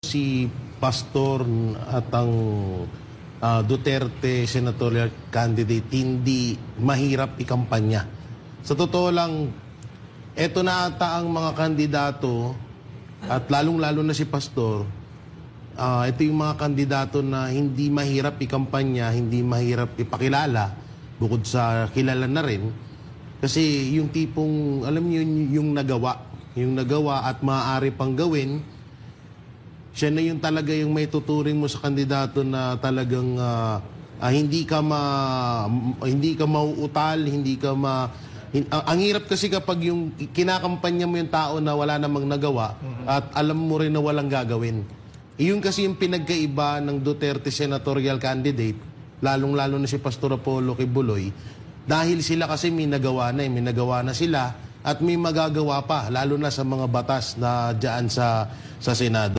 Si Pastor at ang Duterte senatorial candidate hindi mahirap ikampanya. Sa totoo lang, eto na ata ang mga kandidato at lalong-lalo na si Pastor, ito yung mga kandidato na hindi mahirap ikampanya, hindi mahirap ipakilala, bukod sa kilala na rin. Kasi yung tipong, alam niyo, yung nagawa at maaari pang gawin, siya na yung talaga yung may tuturing mo sa kandidato na talagang hindi ka mauutal, ang hirap kasi kapag yung kinakampanya mo yung tao na wala namang nagawa at alam mo rin na walang gagawin. Iyon kasi yung pinagkaiba ng Duterte senatorial candidate, lalong-lalo na si Pastor Apollo Kibuloy, dahil sila kasi may nagawa na sila at may magagawa pa, lalo na sa mga batas na dyan sa Senado.